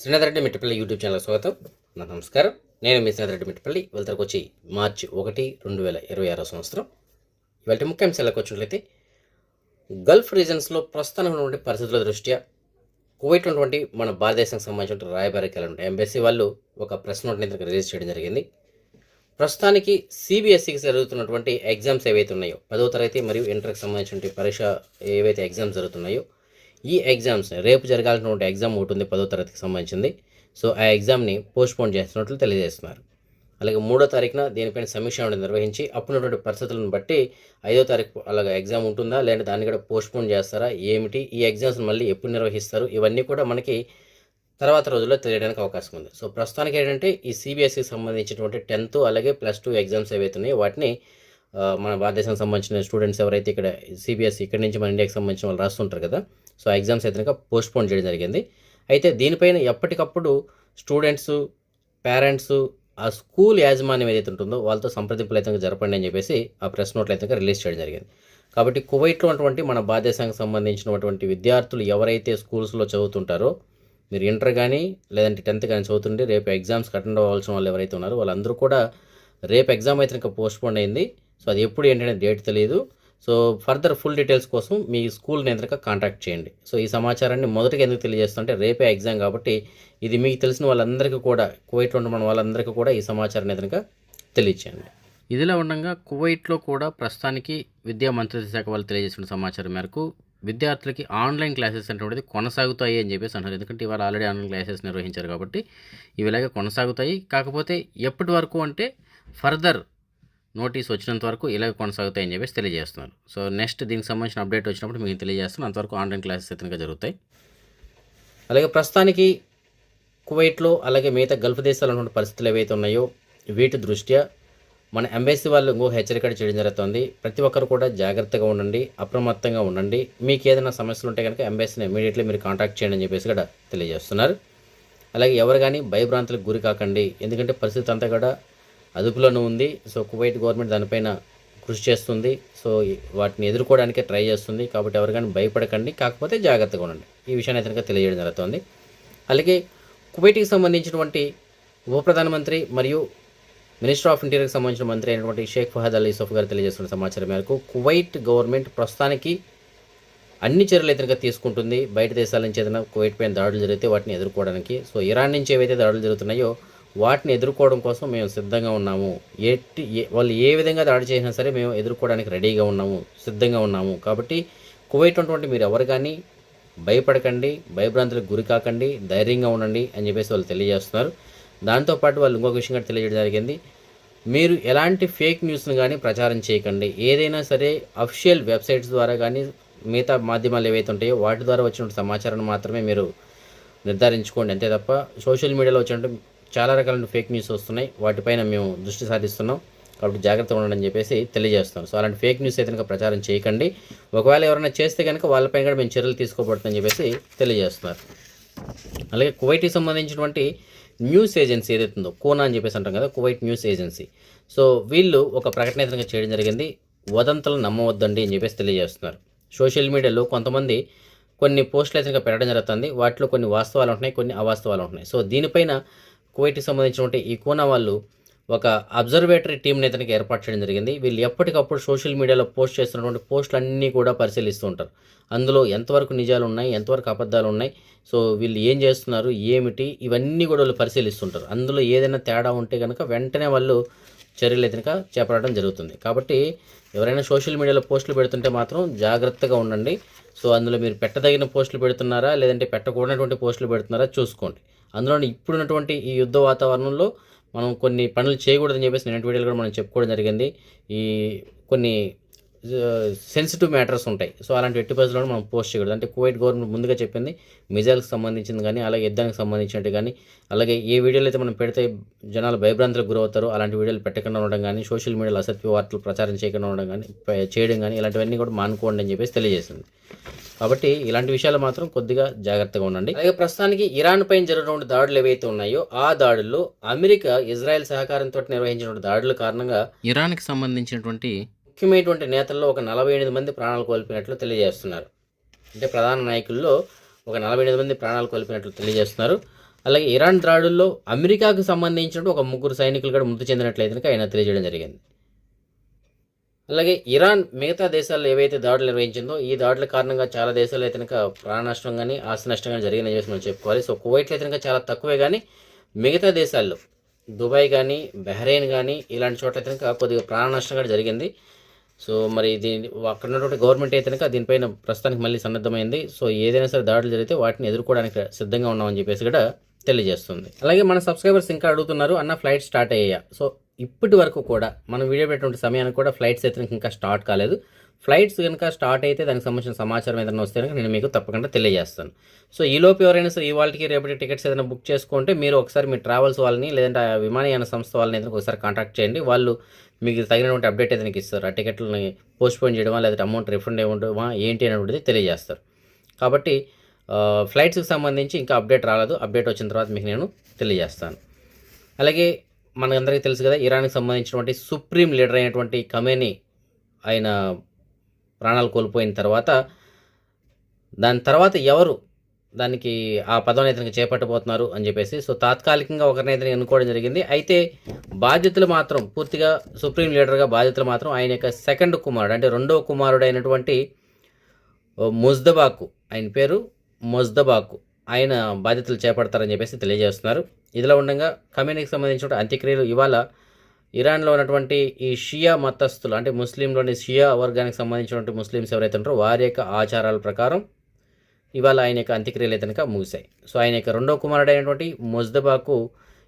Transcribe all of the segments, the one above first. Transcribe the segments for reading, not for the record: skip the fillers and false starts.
Srinath Reddy Mittapalli YouTube channel స్వాగతం. నమస్కారం. నేను మీ శ్రీనాథ్ రెడ్డి మిట్టపల్లి. వెళ్తానికి వచ్చి మార్చి 1, 2026 సంవత్సరం. ఇవాళ ముఖ్యాంశాలకు వచ్చినట్లయితే గల్ఫ్ రీజన్స్లో ప్రస్తుతానికి ఉన్నటువంటి పరిస్థితుల దృష్ట్యా కువైట్ ఉన్నటువంటి మన భారతదేశానికి సంబంధించిన రాయబారికలు ఎంబసీ వాళ్ళు ఒక ప్రెస్ నోట్ అనేది రిలీజ్ చేయడం జరిగింది. ప్రస్తుతానికి సిబిఎస్ఈకి జరుగుతున్నటువంటి ఎగ్జామ్స్ ఏవైతే ఉన్నాయో 10వ తరగతి మరియు ఇంటర్కి సంబంధించిన పరీక్ష ఏవైతే ఎగ్జామ్స్ జరుగుతున్నాయో ఈ ఎగ్జామ్స్ రేపు జరగాల్సినటువంటి ఎగ్జామ్ ఒకటి ఉంది 10వ తరగతికి సంబంధించింది. సో ఆ ఎగ్జామ్ని పోస్ట్పోన్ చేస్తున్నట్లు తెలియజేస్తున్నారు. అలాగే 3వ తారీఖున దీనిపైన సమీక్ష నిర్వహించి అప్పుడున్నటువంటి పరిస్థితులను బట్టి 5వ తారీఖు అలాగే ఎగ్జామ్ ఉంటుందా లేదంటే దాన్ని కూడా పోస్ట్పోన్ చేస్తారా, ఏమిటి, ఈ ఎగ్జామ్స్ మళ్ళీ ఎప్పుడు నిర్వహిస్తారు, ఇవన్నీ కూడా మనకి తర్వాత రోజుల్లో తెలియడానికి అవకాశం ఉంది. సో ప్రస్తుతానికి ఏంటంటే ఈ సిబిఎస్ఈకి సంబంధించినటువంటి 10th అలాగే +2 ఎగ్జామ్స్ ఏవైతే ఉన్నాయో వాటిని మన భారతదేశానికి సంబంధించిన స్టూడెంట్స్ ఎవరైతే ఇక్కడ సిబిఎస్ఈ ఇక్కడి నుంచి మన ఇండియాకి సంబంధించిన వాళ్ళు రాస్తుంటారు కదా, సో ఆ ఎగ్జామ్స్ అయితే కనుక పోస్ట్పోన్ చేయడం జరిగింది. అయితే దీనిపైన ఎప్పటికప్పుడు స్టూడెంట్స్, పేరెంట్స్, ఆ స్కూల్ యాజమాన్యం ఏదైతే ఉంటుందో వాళ్ళతో సంప్రదింపులు అయితే జరపండి అని చెప్పేసి ఆ ప్రెస్ నోట్లు అయితే రిలీజ్ చేయడం జరిగింది. కాబట్టి కువైట్లో ఉన్నటువంటి మన భారతదేశానికి సంబంధించినటువంటి విద్యార్థులు ఎవరైతే స్కూల్స్లో చదువుతుంటారో, మీరు ఇంటర్ కానీ లేదంటే 10th కానీ చదువుతుంటే రేపు ఎగ్జామ్స్కి అటెండ్ అవ్వాల్సిన వాళ్ళు ఎవరైతే ఉన్నారో వాళ్ళందరూ కూడా రేపు ఎగ్జామ్ అయితే ఇంకా పోస్ట్పోన్ అయింది. సో అది ఎప్పుడు ఏంటంటే డేట్ తెలియదు. సో ఫర్దర్ ఫుల్ డీటెయిల్స్ కోసం మీ స్కూల్ నేతగా కాంటాక్ట్ చేయండి. సో ఈ సమాచారాన్ని మొదటిగా ఎందుకు తెలియజేస్తుంటే రేపే ఎగ్జామ్ కాబట్టి ఇది మీకు తెలిసిన వాళ్ళందరికీ కూడా, కువైట్లో ఉన్న మన వాళ్ళందరికీ కూడా ఈ సమాచారం నేతగా తెలియచేయండి. ఇదిలా ఉండగా కువైట్లో కూడా ప్రస్తుతానికి విద్యా మంత్రిత్వ శాఖ వాళ్ళు తెలియజేసిన సమాచారం మేరకు విద్యార్థులకి ఆన్లైన్ క్లాసెస్ అనేటువంటిది కొనసాగుతాయి అని చెప్పేసి అంటారు. ఎందుకంటే ఇవాళ ఆల్రెడీ ఆన్లైన్ క్లాసెస్ నిర్వహించారు కాబట్టి ఇవి ఇలాగే కొనసాగుతాయి. కాకపోతే ఎప్పటి వరకు అంటే ఫర్దర్ నోటీస్ వచ్చినంత వరకు ఇలాగ కొనసాగుతాయని చెప్పేసి తెలియజేస్తున్నారు. సో నెక్స్ట్ దీనికి సంబంధించిన అప్డేట్ వచ్చినప్పుడు మీకు తెలియజేస్తున్నాను. అంతవరకు ఆన్లైన్ క్లాసెస్ అయితే జరుగుతాయి. అలాగే ప్రస్తుతానికి కువైట్లో అలాగే మిగతా గల్ఫ్ దేశాల్లో ఉన్న పరిస్థితులు ఏవైతే ఉన్నాయో వీటి దృష్ట్యా మన ఎంబసీ వాళ్ళు ఇంకొక హెచ్చరిక చేయడం జరుగుతుంది. ప్రతి ఒక్కరు కూడా జాగ్రత్తగా ఉండండి, అప్రమత్తంగా ఉండండి. మీకు ఏదైనా సమస్యలు ఉంటే కనుక ఎంబసీని ఇమీడియట్లీ మీరు కాంటాక్ట్ చేయండి అని చెప్పేసి కూడా తెలియజేస్తున్నారు. అలాగే ఎవరు కానీ భయభ్రాంతులకు గురి కాకండి, ఎందుకంటే పరిస్థితి అంతా కూడా అదుపులోనే ఉంది. సో కువైట్ గవర్నమెంట్ దానిపైన కృషి చేస్తుంది. సో వాటిని ఎదుర్కోవడానికే ట్రై చేస్తుంది. కాబట్టి ఎవరు కానీ భయపడకండి, కాకపోతే జాగ్రత్తగా ఉండండి. ఈ విషయాన్ని అయితే తెలియజేయడం జరుగుతుంది. అలాగే కువైట్కి సంబంధించినటువంటి ఉప ప్రధానమంత్రి మరియు మినిస్టర్ ఆఫ్ ఇంటీరియర్కి సంబంధించిన మంత్రి అయినటువంటి షేక్ ఫహద్ అల్ యూసుఫ్ గారు తెలియజేస్తున్న సమాచారం మేరకు కువైట్ గవర్నమెంట్ ప్రస్తుతానికి అన్ని చర్యలు అయితే తీసుకుంటుంది. బయట దేశాల నుంచి ఏదైనా కువైట్ పైన దాడులు జరిగితే వాటిని ఎదుర్కోవడానికి. సో ఇరాన్ నుంచి ఏవైతే దాడులు జరుగుతున్నాయో వాటిని ఎదుర్కోవడం కోసం మేము సిద్ధంగా ఉన్నాము. వాళ్ళు ఏ విధంగా దాడి చేసినా సరే మేము ఎదుర్కోవడానికి రెడీగా ఉన్నాము, సిద్ధంగా ఉన్నాము. కాబట్టి కువైట్ ఉన్నటువంటి మీరు ఎవరు కానీ భయపడకండి, భయభ్రాంతులకు గురి కాకండి, ధైర్యంగా ఉండండి అని చెప్పేసి వాళ్ళు తెలియజేస్తున్నారు. దాంతోపాటు వాళ్ళు ఇంకొక విషయం కూడా తెలియజేయడం జరిగింది. మీరు ఎలాంటి ఫేక్ న్యూస్ను కానీ ప్రచారం చేయకండి. ఏదైనా సరే అఫిషియల్ వెబ్సైట్స్ ద్వారా కానీ మిగతా మాధ్యమాలు ఏవైతే ఉంటాయో వాటి ద్వారా వచ్చిన సమాచారాన్ని మాత్రమే మీరు నిర్ధారించుకోండి. అంతే తప్ప సోషల్ మీడియాలో వచ్చినట్టు చాలా రకాల ఫేక్ న్యూస్ వస్తున్నాయి, వాటిపైన మేము దృష్టి సాధిస్తున్నాం. కాబట్టి జాగ్రత్తగా ఉండండి అని చెప్పేసి తెలియజేస్తున్నాం. సో అలాంటి ఫేక్ న్యూస్ అయితే కనుక ప్రచారం చేయకండి. ఒకవేళ ఎవరైనా చేస్తే కనుక వాళ్ళపైన కూడా మేము చర్యలు తీసుకోబడుతుందని చెప్పేసి తెలియజేస్తున్నారు. అలాగే కువైట్కి సంబంధించినటువంటి న్యూస్ ఏజెన్సీ ఏదైతే ఉందో కోనా అని చెప్పేసి అంటాం కదా, కువైట్ న్యూస్ ఏజెన్సీ. సో వీళ్ళు ఒక ప్రకటన అయితే చేయడం జరిగింది. వదంతులు నమ్మవద్దండి అని చెప్పేసి తెలియజేస్తున్నారు. సోషల్ మీడియాలో కొంతమంది కొన్ని పోస్టులు అయితే పెట్టడం జరుగుతుంది. వాటిలో కొన్ని వాస్తవాలు ఉంటున్నాయి, కొన్ని అవాస్తవాలు ఉంటున్నాయి. సో దీనిపైన కువైట్కి సంబంధించినటువంటి ఈ కోనా వాళ్ళు ఒక అబ్జర్వేటరీ టీంని అయితే ఏర్పాటు చేయడం జరిగింది. వీళ్ళు ఎప్పటికప్పుడు సోషల్ మీడియాలో పోస్ట్ చేస్తున్నటువంటి పోస్టులన్నీ కూడా పరిశీలిస్తూ ఉంటారు. అందులో ఎంతవరకు నిజాలు ఉన్నాయి, ఎంతవరకు అబద్ధాలు ఉన్నాయి, సో వీళ్ళు ఏం చేస్తున్నారు, ఏమిటి, ఇవన్నీ కూడా వాళ్ళు పరిశీలిస్తుంటారు. అందులో ఏదైనా తేడా ఉంటే కనుక వెంటనే వాళ్ళు చర్యలు అయితే చేపట్టడం జరుగుతుంది. కాబట్టి ఎవరైనా సోషల్ మీడియాలో పోస్టులు పెడుతుంటే మాత్రం జాగ్రత్తగా ఉండండి. సో అందులో మీరు పెట్టదగిన పోస్టులు పెడుతున్నారా లేదంటే పెట్టకూడనటువంటి పోస్టులు పెడుతున్నారా చూసుకోండి. అందులో ఇప్పుడున్నటువంటి ఈ యుద్ధ వాతావరణంలో మనం కొన్ని పనులు చేయకూడదని చెప్పేసి నేను వీడియోలు కూడా మనం చెప్పుకోవడం జరిగింది. ఈ కొన్ని సెన్సిటివ్ మ్యాటర్స్ ఉంటాయి. సో అలాంటి ఎట్టి పరిస్థితుల్లో మనం పోస్ట్ చేయకూడదు. అంటే కువైట్ గవర్నమెంట్ ముందుగా చెప్పింది మిజైల్కి సంబంధించింది కానీ అలాగే యుద్ధానికి సంబంధించినట్టు కానీ అలాగే ఏ వీడియోలు అయితే మనం పెడితే జనాలు భయభ్రాంతులకు గురవుతారో అలాంటి వీడియోలు పెట్టకుండా ఉండడం కానీ సోషల్ మీడియాలో అసత్య వార్తలు ప్రచారం చేయకుండా ఉండడం కానీ చేయడం కానీ ఇలాంటివన్నీ కూడా మానుకోండి అని చెప్పేసి తెలియజేసింది. కాబట్టి ఇలాంటి విషయాలు మాత్రం కొద్దిగా జాగ్రత్తగా ఉండండి. అలాగే ప్రస్తుతానికి ఇరాన్ పైన జరిగినటువంటి దాడులు ఏవైతే ఉన్నాయో ఆ దాడుల్లో అమెరికా ఇజ్రాయెల్ సహకారంతో నిర్వహించినటువంటి దాడుల కారణంగా ఇరాన్కి సంబంధించినటువంటి ముఖ్యమైనటువంటి నేతల్లో ఒక 48 మంది ప్రాణాలు కోల్పోయినట్లు తెలియజేస్తున్నారు. అంటే ప్రధాన నాయకుల్లో ఒక 48 మంది ప్రాణాలు కోల్పోయినట్లు తెలియజేస్తున్నారు. అలాగే ఇరాన్ దాడుల్లో అమెరికాకు సంబంధించిన ఒక 3 సైనికులు కూడా మృతి చెందినట్లయితే కనుక ఆయన తెలియజేయడం జరిగింది. అలాగే ఇరాన్ మిగతా దేశాల్లో ఏవైతే దాడులు నిర్వహించిందో ఈ దాడుల కారణంగా చాలా దేశాలు అయితే కనుక ప్రాణ నష్టం కానీ ఆస్తి నష్టం కానీ జరిగిందని చెప్పేసి మనం చెప్పుకోవాలి. సో కువైట్లో అయితే కనుక చాలా తక్కువే, కానీ మిగతా దేశాల్లో దుబాయ్ కానీ బహ్రెయిన్ కానీ ఇలాంటి చోట్ల అయితే కనుక కొద్దిగా ప్రాణ నష్టం కూడా జరిగింది. సో మరి దీని అక్కడ ఉన్నటువంటి గవర్నమెంట్ అయితే కనుక దీనిపైన ప్రస్తుతానికి మళ్ళీ సన్నద్ధమైంది. సో ఏదైనా సరే దాడులు జరిగితే వాటిని ఎదుర్కోవడానికి సిద్ధంగా ఉన్నామని చెప్పేసి కూడా తెలియజేస్తుంది. అలాగే మన సబ్స్క్రైబర్స్ ఇంకా అడుగుతున్నారు, అన్న ఫ్లైట్ స్టార్ట్ అయ్యాయా? సో ఇప్పటి వరకు కూడా మనం వీడియో పెట్టిన సమయానికి కూడా ఫ్లైట్స్ అయితే ఇంకా స్టార్ట్ కాలేదు. ఫ్లైట్స్ కనుక స్టార్ట్ అయితే దానికి సంబంధించిన సమాచారం ఏదైనా వస్తే కనుక నేను మీకు తప్పకుండా తెలియజేస్తాను. సో ఈలోపు ఎవరైనా సరే ఇవాళకి రేపటి టికెట్స్ ఏదైనా బుక్ చేసుకుంటే మీరు ఒకసారి మీ ట్రావెల్స్ వాళ్ళని లేదంటే ఆ విమానయాన సంస్థ వాళ్ళని ఏదైనా ఒకసారి కాంటాక్ట్ చేయండి. వాళ్ళు మీకు తగినటువంటి అప్డేట్ ఏదైనా ఇస్తారు. ఆ టికెట్లని పోస్ట్పోన్ చేయడమా లేదంటే అమౌంట్ రిఫండ్ ఏముండవా ఏంటి అనేటువంటిది తెలియజేస్తారు. కాబట్టి ఫ్లైట్స్కి సంబంధించి ఇంకా అప్డేట్ రాలేదు. అప్డేట్ వచ్చిన తర్వాత మీకు నేను తెలియజేస్తాను. అలాగే మనందరికీ తెలుసు కదా, ఇరాన్కి సంబంధించినటువంటి సుప్రీం లీడర్ అయినటువంటి ఖమేనీ ఆయన ప్రాణాలు కోల్పోయిన తర్వాత దాని తర్వాత ఎవరు దానికి ఆ పదవిని అయితే చేపట్టబోతున్నారు అని చెప్పేసి సో తాత్కాలికంగా ఒకరినైతే ఎన్నుకోవడం జరిగింది. అయితే బాధ్యతలు మాత్రం పూర్తిగా సుప్రీం లీడర్గా బాధ్యతలు మాత్రం ఆయన యొక్క సెకండ్ కుమారుడు అంటే రెండవ కుమారుడు అయినటువంటి ముజ్దబాకు, ఆయన పేరు ముజ్దబాకు, ఆయన బాధ్యతలు చేపడతారని చెప్పేసి తెలియజేస్తున్నారు. ఇదిలా ఉండగా ఖమేనీకి సంబంధించిన అంత్యక్రియలు ఇవాళ ఇరాన్లో ఉన్నటువంటి ఈ షియా మతస్థులు అంటే ముస్లింలోని షియా వర్గానికి సంబంధించినటువంటి ముస్లిమ్స్ ఎవరైతే ఉంటారో వారి యొక్క ఆచారాల ప్రకారం ఇవాళ ఆయన యొక్క అంత్యక్రియలు అయితే ముగిశాయి. సో ఆయన యొక్క రెండవ కుమారుడు అయినటువంటి ముజ్దబాకు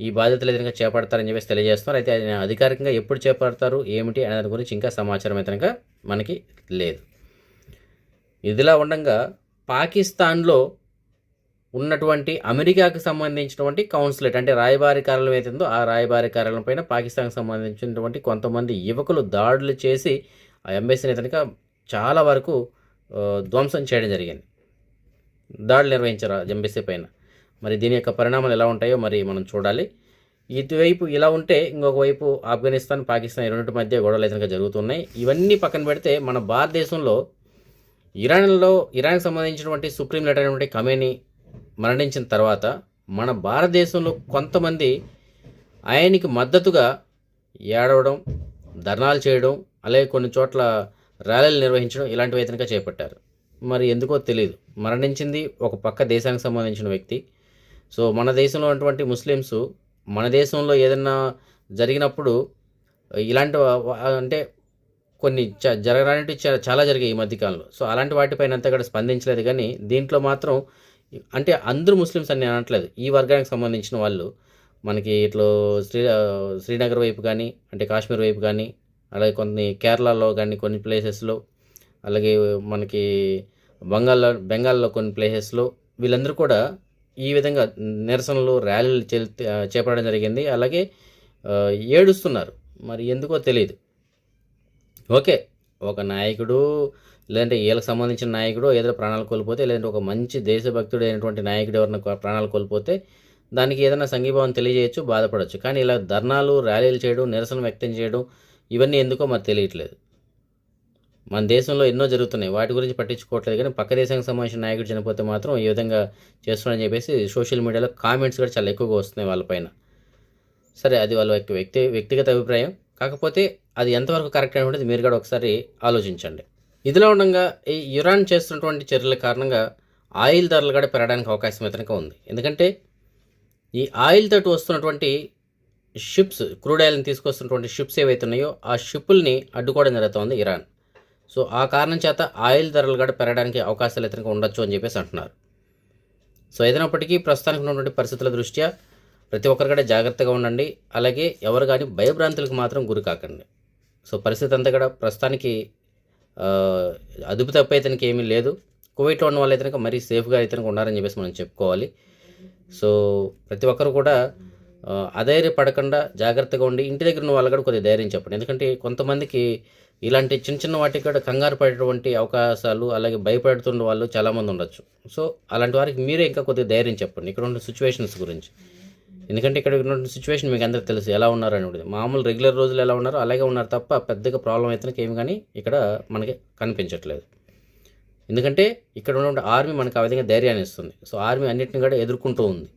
ఈ బాధ్యతలు ఏదైనా చేపడతారని చెప్పేసి తెలియజేస్తున్నారు. అయితే ఆయన అధికారికంగా ఎప్పుడు చేపడతారు ఏమిటి అనే దాని గురించి ఇంకా సమాచారం అయితే మనకి లేదు. ఇదిలా ఉండగా పాకిస్తాన్లో ఉన్నటువంటి అమెరికాకు సంబంధించినటువంటి కౌన్సిలేట్ అంటే రాయబారి కార్యాలయం ఏదైతుందో ఆ రాయబారి కార్యాలయం పైన పాకిస్తాన్కి సంబంధించినటువంటి కొంతమంది యువకులు దాడులు చేసి ఆ ఎంబసీని అయితే చాలా వరకు ధ్వంసం చేయడం జరిగింది. దాడులు నిర్వహించారు ఎంబసీ పైన. మరి దీని యొక్క పరిణామాలు ఎలా ఉంటాయో మరి మనం చూడాలి. ఇటువైపు ఇలా ఉంటే ఇంకొక వైపు ఆఫ్ఘనిస్తాన్ పాకిస్తాన్ రెండింటి మధ్య గొడవలు అయితే జరుగుతున్నాయి. ఇవన్నీ పక్కన పెడితే మన భారతదేశంలో ఇరాన్కి సంబంధించినటువంటి సుప్రీం లీడర్ అయినటువంటి ఖమేనీ మరణించిన తర్వాత మన భారతదేశంలో కొంతమంది ఆయనకి మద్దతుగా ఏడవడం, ధర్నాలు చేయడం, అలాగే కొన్ని చోట్ల ర్యాలీలు నిర్వహించడం ఇలాంటివి అయితే చేపట్టారు. మరి ఎందుకో తెలియదు. మరణించింది ఒక పక్క దేశానికి సంబంధించిన వ్యక్తి. సో మన దేశంలో ఉన్నటువంటి ముస్లిమ్స్ మన దేశంలో ఏదన్నా జరిగినప్పుడు ఇలాంటి అంటే కొన్ని జరగడానికి చాలా జరిగాయి ఈ మధ్యకాలంలో. సో అలాంటి వాటిపైన అంతా కూడా స్పందించలేదు. కానీ దీంట్లో మాత్రం అంటే అందరూ ముస్లిమ్స్ అని అనట్లేదు. ఈ వర్గానికి సంబంధించిన వాళ్ళు మనకి ఇట్లా శ్రీనగర్ వైపు కానీ అంటే కాశ్మీర్ వైపు కానీ అలాగే కొన్ని కేరళలో కానీ కొన్ని ప్లేసెస్లో అలాగే మనకి బెంగాల్లో కొన్ని ప్లేసెస్లో వీళ్ళందరూ కూడా ఈ విధంగా నిరసనలు ర్యాలీలు చేపట్టడం జరిగింది. అలాగే ఏడుస్తున్నారు. మరి ఎందుకో తెలియదు. ఓకే, ఒక నాయకుడు లేదంటే వీళ్ళకి సంబంధించిన నాయకుడు ఏదైనా ప్రాణాలు కోల్పోతే లేదంటే ఒక మంచి దేశభక్తుడు అయినటువంటి నాయకుడు ఎవరైనా ప్రాణాలు కోల్పోతే దానికి ఏదైనా సంఘీభావం తెలియజేయచ్చు, బాధపడవచ్చు. కానీ ఇలా ధర్నాలు ర్యాలీలు చేయడం, నిరసన వ్యక్తం చేయడం ఇవన్నీ ఎందుకో మరి తెలియట్లేదు. మన దేశంలో ఎన్నో జరుగుతున్నాయి, వాటి గురించి పట్టించుకోవట్లేదు. కానీ పక్క దేశానికి సంబంధించిన నాయకుడు చనిపోతే మాత్రం ఈ విధంగా చేస్తున్నారని చెప్పేసి సోషల్ మీడియాలో కామెంట్స్ కూడా చాలా ఎక్కువగా వస్తున్నాయి వాళ్ళపైన. సరే, అది వాళ్ళ వ్యక్తిగత అభిప్రాయం. కాకపోతే అది ఎంతవరకు కరెక్ట్ అనేది మీరు కూడా ఒకసారి ఆలోచించండి. ఇదిలో ఉండగా ఈ ఇరాన్ చేస్తున్నటువంటి చర్యల కారణంగా ఆయిల్ ధరలు కూడా పెరగడానికి అవకాశం అయితే ఉంది. ఎందుకంటే ఈ ఆయిల్ తోటి వస్తున్నటువంటి షిప్స్, క్రూడ్ ఆయిల్ని తీసుకొస్తున్నటువంటి షిప్స్ ఏవైతే ఉన్నాయో ఆ షిప్పుల్ని అడ్డుకోవడం జరుగుతుంది ఇరాన్. సో ఆ కారణం చేత ఆయిల్ ధరలు కూడా పెరగడానికి అవకాశాలు అయితే ఉండొచ్చు అని చెప్పేసి అంటున్నారు. సో ఏదైనప్పటికీ ప్రస్తుతానికి ఉన్నటువంటి పరిస్థితుల దృష్ట్యా ప్రతి ఒక్కరు కూడా జాగ్రత్తగా ఉండండి. అలాగే ఎవరు కానీ భయభ్రాంతులకు మాత్రం గురి కాకండి. సో పరిస్థితి అంతా కూడా ప్రస్తుతానికి అదుపు తప్పైతేనికి ఏమీ లేదు. కువైట్లో ఉన్న వాళ్ళు అయితే మరీ సేఫ్గా అయితే ఉన్నారని చెప్పేసి మనం చెప్పుకోవాలి. సో ప్రతి ఒక్కరు కూడా అధైర్యపడకుండా జాగ్రత్తగా ఉండి ఇంటి దగ్గర ఉన్న వాళ్ళు కూడా కొద్దిగా ధైర్యం చెప్పండి. ఎందుకంటే కొంతమందికి ఇలాంటి చిన్న చిన్న వాటికి కూడా కంగారు పడేటువంటి అవకాశాలు అలాగే భయపడుతున్న వాళ్ళు చాలామంది ఉండొచ్చు. సో అలాంటి వారికి మీరే ఇంకా కొద్దిగా ధైర్యం చెప్పండి ఇక్కడ ఉన్న సిచ్యువేషన్స్ గురించి. ఎందుకంటే ఇక్కడ ఉన్న సిచ్యువేషన్ మీకు అందరికీ తెలుసు ఎలా ఉన్నారు అనేది. మామూలు రెగ్యులర్ రోజులు ఎలా ఉన్నారో అలాగే ఉన్నారు తప్ప పెద్దగా ప్రాబ్లం అయితే ఏమి కానీ ఇక్కడ మనకి కనిపించట్లేదు. ఎందుకంటే ఇక్కడ ఉన్నటువంటి ఆర్మీ మనకు ఆ విధంగా ధైర్యాన్ని ఇస్తుంది. సో ఆర్మీ అన్నింటిని కూడా ఎదుర్కొంటూ ఉంది.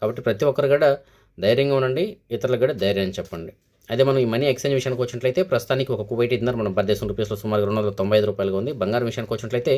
కాబట్టి ప్రతి ఒక్కరు కూడా ధైర్యంగా ఉండండి, ఇతరులకు కూడా ధైర్యాన్ని చెప్పండి. అదే మనం ఈ మనీ ఎక్స్చేంజ్ విషయానికి వచ్చినట్లయితే ప్రస్తుతానికి ఒక కువైట్ దినార్ మన భారతదేశం రూపీస్లో సుమారు 295 రూపాయలుగా ఉంది. బంగారం విషయానికి వచ్చినట్లయితే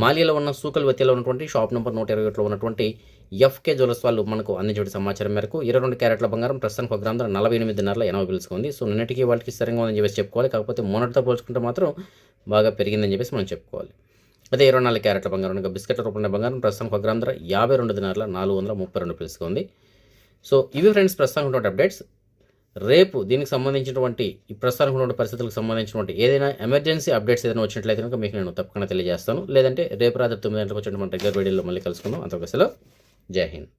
మాలియాలో ఉన్న సూకల్ వతిలో ఉన్నటువంటి షాప్ నెంబర్ 121లో ఉన్నటువంటి ఎఫ్కే జ్యువెలర్స్ వాళ్ళు మనకు అందించిన సమాచారం మేరకు 22 క్యారెట్ల బంగారం ప్రస్తుతానికి 1 గ్రామ్ ధర 48.80 పిలుసుకుంది ఉంది. సో నిన్నటికి వాళ్ళకి స్థిరంగా ఉందని చెప్పేసి చెప్పుకోవాలి. కాకపోతే మొన్నటితో పోల్చుకుంటే మాత్రం బాగా పెరిగిందని చెప్పేసి మనం చెప్పుకోవాలి. అదే 24 క్యారెట్ల బంగారం ఇంకా బిస్కెట్ల రూపంలో బంగారం ప్రస్తుతానికి 1 గ్రామ్ ధర 52.432 పిలుసుకుంది. సో ఇవి ఫ్రెండ్స్ ప్రస్తుతానికి ఉన్నటువంటి అప్డేట్స్. రేపు దీనికి సంబంధించినటువంటి ఈ ప్రస్తుతానికి ఉన్నటువంటి పరిస్థితులకు సంబంధించినటువంటి ఏదైనా ఎమర్జెన్సీ అప్డేట్స్ ఏదైనా వచ్చినట్లయితే కనుక మీకు నేను తప్పకుండా తెలియజేస్తాను. లేదంటే రేపు రాత్రి 9 గంటలకు వచ్చేటువంటి రెగ్యులర్ వీడియోలో మళ్ళీ కలుసుకుందాం. అంతవరకు సెలవు. జై హింద్.